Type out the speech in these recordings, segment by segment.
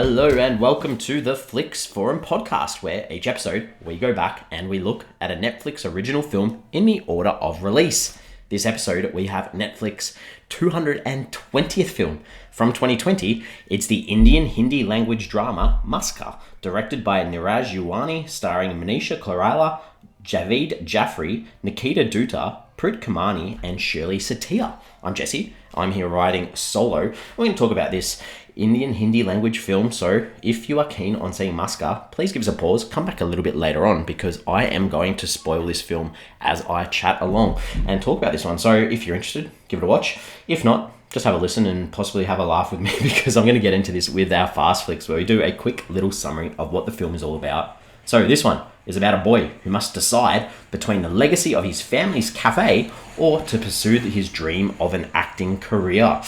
Hello and welcome to the Flix Forum podcast, where each episode we go back and we look at a Netflix original film in the order of release. This episode we have Netflix 220th film from 2020. It's the Indian Hindi language drama Maska, directed by Neeraj Udhwani, starring Manisha Koirala, Javed Jaffrey, Nikita Dutta, Prit, Kamani, and Shirley, Setia. I'm Jesse. I'm here writing solo. We're going to talk about this Indian Hindi language film, so if you are keen on seeing Maska, please give us a pause, come back a little bit later on, because I am going to spoil this film as I chat along and talk about this one. So if you're interested, give it a watch. If not, just have a listen and possibly have a laugh with me, because I'm going to get into this with our Fast Flicks, where we do a quick little summary of what the film is all about. So this one is about a boy who must decide between the legacy of his family's cafe or to pursue his dream of an acting career.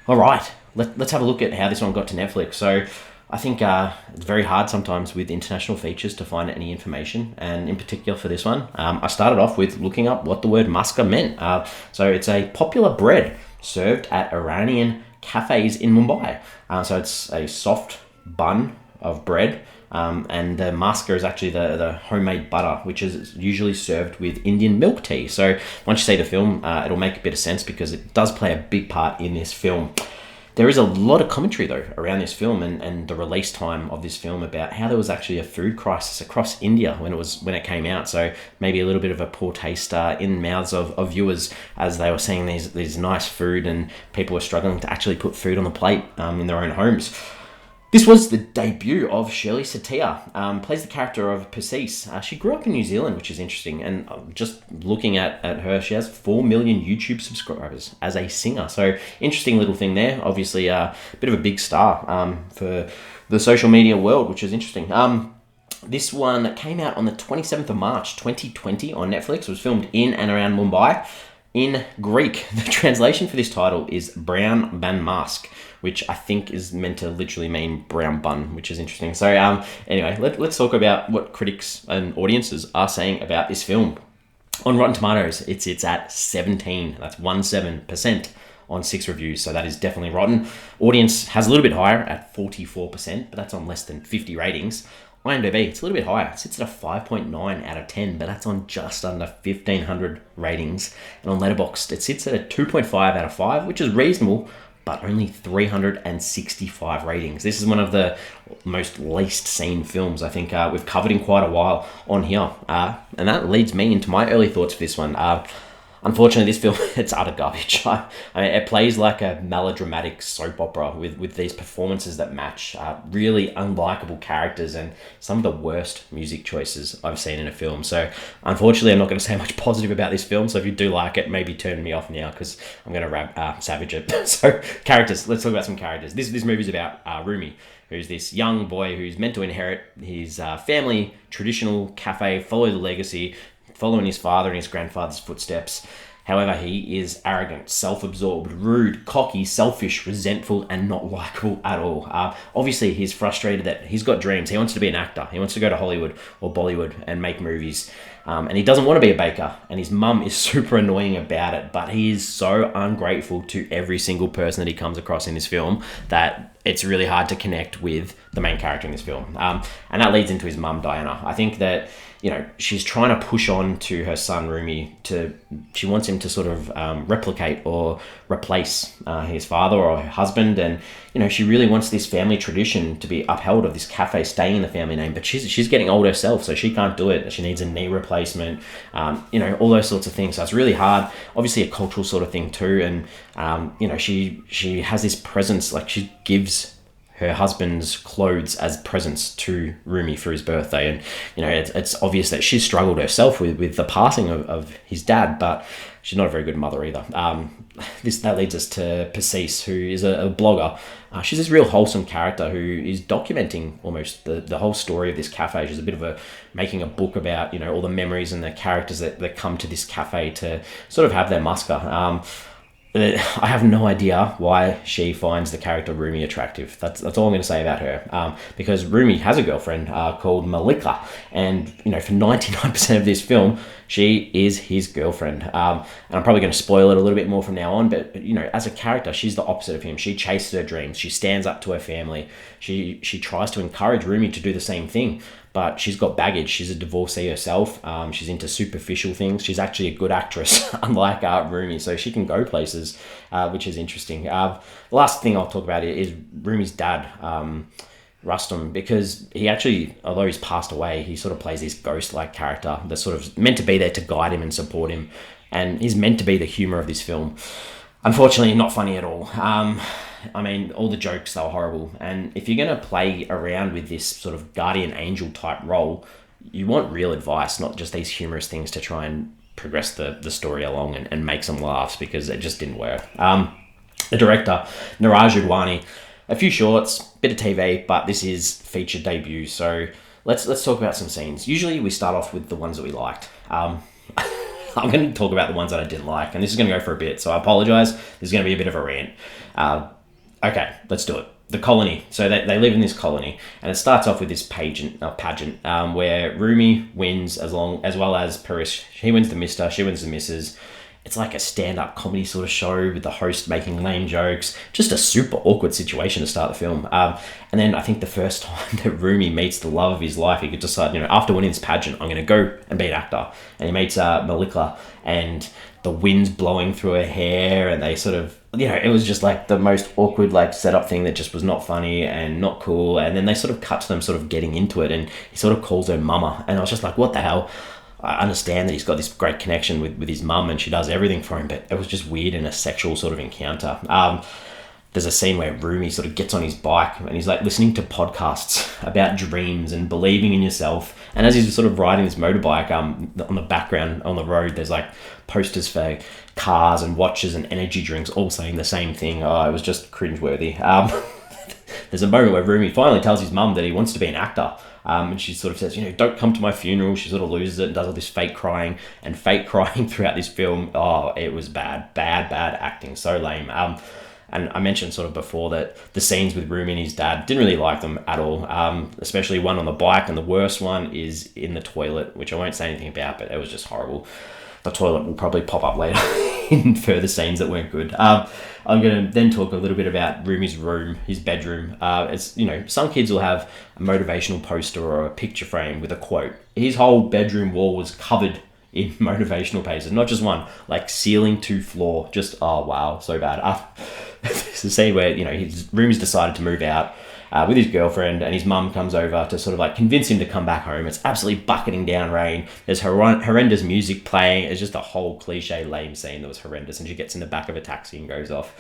All right, let's have a look at how this one got to Netflix. So I think it's very hard sometimes with international features to find any information, and in particular for this one, I started off with looking up what the word Maska meant. So it's a popular bread served at Iranian cafes in Mumbai. So it's a soft bun of bread. And the maska is actually the homemade butter, which is usually served with Indian milk tea. So once you see the film, it'll make a bit of sense, because it does play a big part in this film. There is a lot of commentary, though, around this film and the release time of this film, about how there was actually a food crisis across India when it came out. So maybe a little bit of a poor taste in mouths of viewers as they were seeing these nice food, and people were struggling to actually put food on the plate in their own homes. This was the debut of Shirley, Setia, plays the character of Perseus. She grew up in New Zealand, which is interesting, and just looking at her, she has 4 million YouTube subscribers as a singer. So interesting little thing there. Obviously a bit of a big star for the social media world, which is interesting. This one came out on the 27th of March 2020 on Netflix. It was filmed in and around Mumbai. In Greek, the translation for this title is Brown Ban Mask, which I think is meant to literally mean brown bun, which is interesting. So anyway, let's talk about what critics and audiences are saying about this film. On Rotten Tomatoes, it's at 17, that's 17% on 6 reviews, so that is definitely rotten. Audience has a little bit higher at 44%, but that's on less than 50 ratings. IMDb, it's a little bit higher. It sits at a 5.9 out of 10, but that's on just under 1,500 ratings. And on Letterboxd, it sits at a 2.5 out of 5, which is reasonable, but only 365 ratings. This is one of the most least seen films I think we've covered in quite a while on here. And that leads me into my early thoughts for this one. Unfortunately, this film, it's utter garbage. I mean, it plays like a melodramatic soap opera with these performances that match really unlikable characters and some of the worst music choices I've seen in a film. So unfortunately, I'm not going to say much positive about this film. So if you do like it, maybe turn me off now, because I'm going to savage it. So characters, let's talk about some characters. This movie's about Rumi, who's this young boy who's meant to inherit his family traditional cafe, follow the legacy, following his father and his grandfather's footsteps. However, he is arrogant, self-absorbed, rude, cocky, selfish, resentful, and not likable at all. Obviously, he's frustrated that he's got dreams. He wants to be an actor. He wants to go to Hollywood or Bollywood and make movies. And he doesn't want to be a baker. And his mum is super annoying about it. But he is so ungrateful to every single person that he comes across in this film that it's really hard to connect with the main character in this film. And that leads into his mum, Diana. I think that, she's trying to push on to her son, Rumi, she wants him to sort of replicate or replace his father or her husband. And, she really wants this family tradition to be upheld of this cafe staying in the family name. But she's getting old herself, so she can't do it. She needs a knee replacement, all those sorts of things. So it's really hard. Obviously a cultural sort of thing too. And, she has this presence, like she gives her husband's clothes as presents to Rumi for his birthday. And, it's obvious that she's struggled herself with the passing of his dad, but she's not a very good mother either. That leads us to Perseus, who is a blogger. She's this real wholesome character who is documenting almost the whole story of this cafe. She's a bit of making a book about, all the memories and the characters that come to this cafe to sort of have their maska. I have no idea why she finds the character Rumi attractive. That's all I'm going to say about her. Because Rumi has a girlfriend called Malika, and for 99% of this film, she is his girlfriend. And I'm probably going to spoil it a little bit more from now on. But as a character, she's the opposite of him. She chases her dreams. She stands up to her family. She tries to encourage Rumi to do the same thing. But she's got baggage. She's a divorcee herself. She's into superficial things. She's actually a good actress, unlike Rumi, so she can go places, which is interesting. The last thing I'll talk about is Rumi's dad, Rustum, because he actually, although he's passed away, he sort of plays this ghost-like character that's sort of meant to be there to guide him and support him, and he's meant to be the humour of this film. Unfortunately, not funny at all. All the jokes, they were horrible. And if you're going to play around with this sort of guardian angel type role, you want real advice, not just these humorous things to try and progress the story along and make some laughs, because it just didn't work. The director, Neeraj Udhwani, a few shorts, bit of TV, but this is feature debut. So let's talk about some scenes. Usually we start off with the ones that we liked. I'm going to talk about the ones that I didn't like, and this is going to go for a bit, so I apologise. This is going to be a bit of a rant. Okay, let's do it. The colony. So they live in this colony, and it starts off with this pageant where Rumi wins as well as Paris. He wins the Mister, she wins the Mrs. It's like a stand-up comedy sort of show with the host making lame jokes. Just a super awkward situation to start the film. And then I think the first time that Rumi meets the love of his life, he could decide, after winning this pageant, I'm going to go and be an actor. And he meets Malika, and the wind's blowing through her hair, and they sort of, it was just like the most awkward setup thing that just was not funny and not cool. And then they sort of cut to them sort of getting into it, and he sort of calls her mama, and I was just like, what the hell? I understand that he's got this great connection with his mum, and she does everything for him, but it was just weird in a sexual sort of encounter. There's a scene where Rumi sort of gets on his bike, and he's listening to podcasts about dreams and believing in yourself. And as he's sort of riding this motorbike, on the background on the road, there's posters for cars and watches and energy drinks, all saying the same thing. Oh, it was just cringeworthy. There's a moment where Rumi finally tells his mum that he wants to be an actor. And she sort of says, don't come to my funeral. She sort of loses it and does all this fake crying throughout this film. Oh, it was bad acting. So lame. And I mentioned sort of before that the scenes with Rumi and his dad, didn't really like them at all. Especially one on the bike, and the worst one is in the toilet, which I won't say anything about, but it was just horrible. The toilet will probably pop up later in further scenes that weren't good. I'm going to then talk a little bit about Rumi's room, his bedroom. It's, some kids will have a motivational poster or a picture frame with a quote. His whole bedroom wall was covered in motivational pages, not just one, ceiling to floor. Just, oh wow, so bad. There's a scene where, Rumi's decided to move out with his girlfriend, and his mum comes over to sort of convince him to come back home. It's absolutely bucketing down rain. There's horrendous music playing. It's just a whole cliche lame scene that was horrendous, and she gets in the back of a taxi and goes off.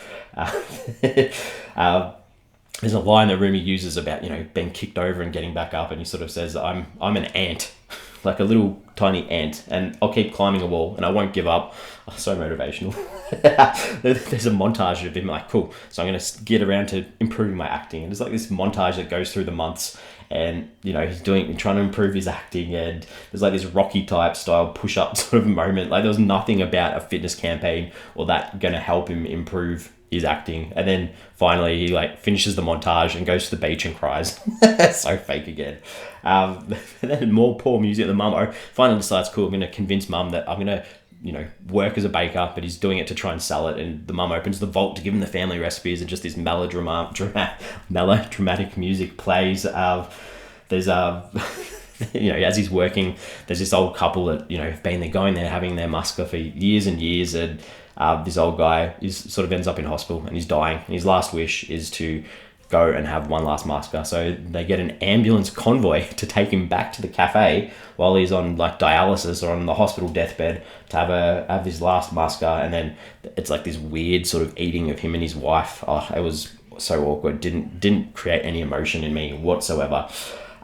There's a line that Rumi uses about being kicked over and getting back up, and he sort of says, I'm an ant, like a little tiny ant, and I'll keep climbing a wall and I won't give up. Oh, so motivational. There's a montage of him cool, so I'm going to get around to improving my acting, and there's this montage that goes through the months, and he's trying to improve his acting, and there's this Rocky type style push-up sort of moment. There was nothing about a fitness campaign or that going to help him improve his acting. And then finally he finishes the montage and goes to the beach and cries. So fake again. Then more poor music. The mum finally decides, cool, I'm going to convince mum that I'm going to work as a baker, but he's doing it to try and sell it. And the mum opens the vault to give him the family recipes, and just this melodramatic music plays. There's as he's working, there's this old couple that have been there, going there, having their Maska for years and years, and this old guy sort of ends up in hospital, and he's dying, and his last wish is to go and have one last Maska. So they get an ambulance convoy to take him back to the cafe while he's on dialysis or on the hospital deathbed to have his last Maska. And then it's this weird sort of eating of him and his wife. Oh, it was so awkward. Didn't create any emotion in me whatsoever.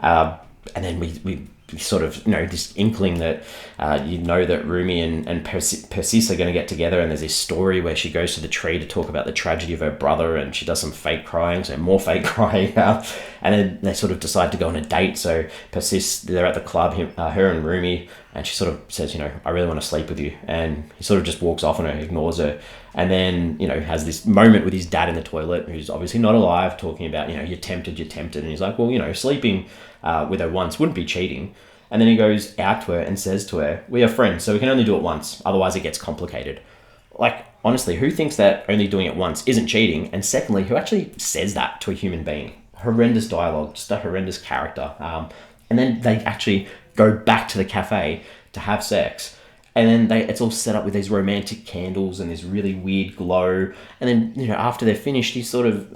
And then we sort of, this inkling that that Rumi and Persis are going to get together, and there's this story where she goes to the tree to talk about the tragedy of her brother, and she does some fake crying, so more fake crying, and then they sort of decide to go on a date. So Persis, they're at the club, her and Rumi And she sort of says, I really want to sleep with you. And he sort of just walks off on her, ignores her. And then, has this moment with his dad in the toilet, who's obviously not alive, talking about, you're tempted. And he's like, well, sleeping with her once wouldn't be cheating. And then he goes out to her and says to her, we are friends, so we can only do it once. Otherwise it gets complicated. Like, honestly, who thinks that only doing it once isn't cheating? And secondly, who actually says that to a human being? Horrendous dialogue, just a horrendous character. And then they actually go back to the cafe to have sex. And then it's all set up with these romantic candles and this really weird glow. And then, after they're finished, he sort of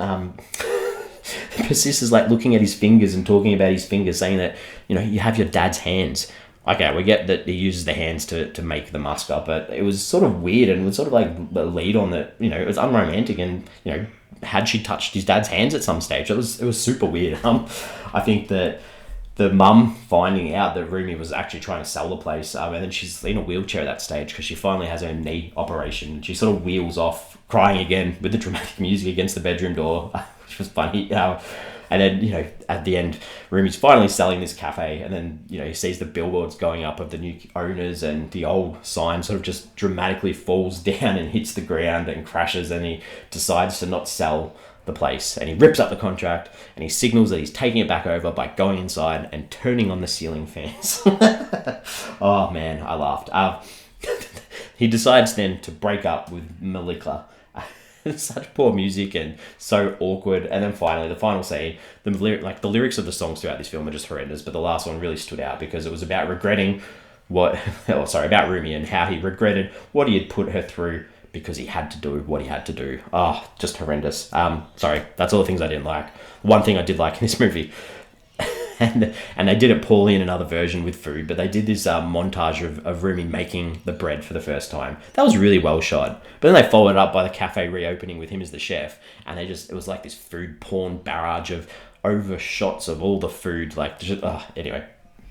persists as like looking at his fingers and talking about his fingers, saying that, you have your dad's hands. Okay, we get that he uses the hands to make the Maska, but it was sort of weird and was sort of like the lead on that, it was unromantic and, had she touched his dad's hands at some stage? It was super weird. I think that the mum finding out that Rumi was actually trying to sell the place, and then she's in a wheelchair at that stage because she finally has her knee operation. She sort of wheels off, crying again with the dramatic music against the bedroom door, which was funny. And then, at the end, Rumi's finally selling this cafe, and then, he sees the billboards going up of the new owners, and the old sign sort of just dramatically falls down and hits the ground and crashes, and he decides to not sell the place, and he rips up the contract, and he signals that he's taking it back over by going inside and turning on the ceiling fans. Oh man, I laughed. He decides then to break up with Malika. Such poor music and so awkward. And then finally, the final scene, the lyrics of the songs throughout this film are just horrendous, but the last one really stood out because it was about regretting about Rumi and how he regretted what he had put her through because he had to do what he had to do. Oh, just horrendous. Sorry, that's all the things I didn't like. One thing I did like in this movie, and they did it poorly in another version with food, but they did this montage of Rumi making the bread for the first time. That was really well shot. But then they followed it up by the cafe reopening with him as the chef, and it was like this food porn barrage of over shots of all the food. Anyway,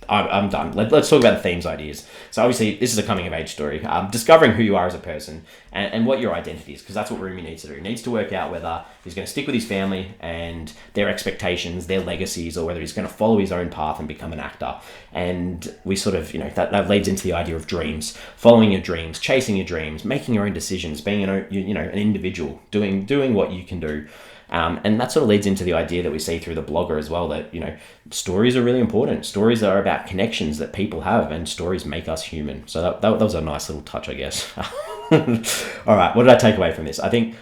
I'm done. Let's talk about the themes, ideas. So obviously, this is a coming of age story. Discovering who you are as a person and what your identity is, because that's what Rumi needs to do. He needs to work out whether he's going to stick with his family and their expectations, their legacies, or whether he's going to follow his own path and become an actor. And we sort of, that leads into the idea of dreams, following your dreams, chasing your dreams, making your own decisions, being an individual, doing what you can do. And that sort of leads into the idea that we see through the blogger as well, that, stories are really important. Stories are about connections that people have, and stories make us human. So that was a nice little touch, I guess. All right, what did I take away from this? I think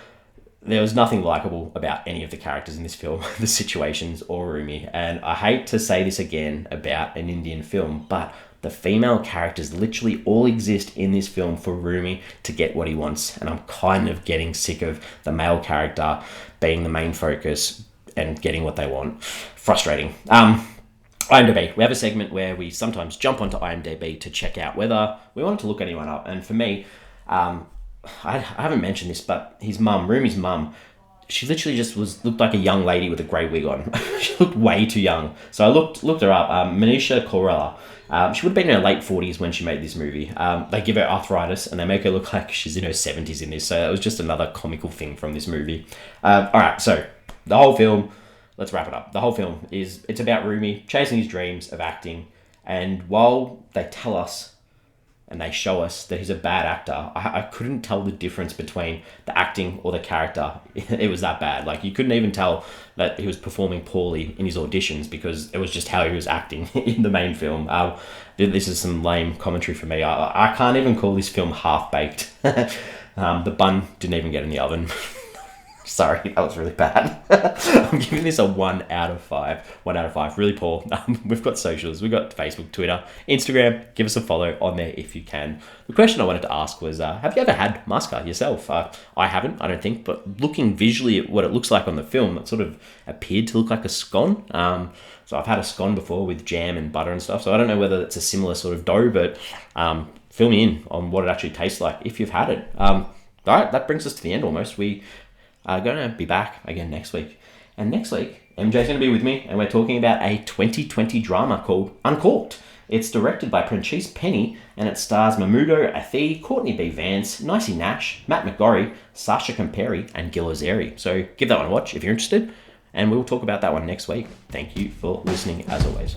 there was nothing likable about any of the characters in this film, the situations, or Rumi. And I hate to say this again about an Indian film, but the female characters literally all exist in this film for Rumi to get what he wants. And I'm kind of getting sick of the male character being the main focus and getting what they want. Frustrating. IMDb. We have a segment where we sometimes jump onto IMDb to check out whether we want to look anyone up. And for me, I haven't mentioned this, but his mum, Rumi's mum, she literally just looked like a young lady with a grey wig on. She looked way too young. So I looked her up. Manisha Koirala. She would have been in her late 40s when she made this movie. They give her arthritis and they make her look like she's in her 70s in this. So that was just another comical thing from this movie. All right, so the whole film, let's wrap it up. The whole film it's about Rumi chasing his dreams of acting. And while they tell us and they show us that he's a bad actor, I couldn't tell the difference between the acting or the character. It was that bad. Like, you couldn't even tell that he was performing poorly in his auditions because it was just how he was acting in the main film. This is some lame commentary for me. I can't even call this film half-baked. The bun didn't even get in the oven. Sorry, that was really bad. I'm giving this a 1 out of 5. 1 out of 5, really poor. We've got socials. We've got Facebook, Twitter, Instagram. Give us a follow on there if you can. The question I wanted to ask was, have you ever had Maska yourself? I haven't, I don't think, but looking visually at what it looks like on the film, it sort of appeared to look like a scone. So I've had a scone before with jam and butter and stuff, so I don't know whether it's a similar sort of dough, but fill me in on what it actually tastes like if you've had it. All right, that brings us to the end almost. We are going to be back again next week. And next week, MJ's going to be with me, and we're talking about a 2020 drama called Uncorked. It's directed by Prentice Penny, and it stars Mahmudo Athi, Courtney B. Vance, Nicey Nash, Matt McGorry, Sasha Camperi, and Gil Azeri. So give that one a watch if you're interested, and we'll talk about that one next week. Thank you for listening, as always.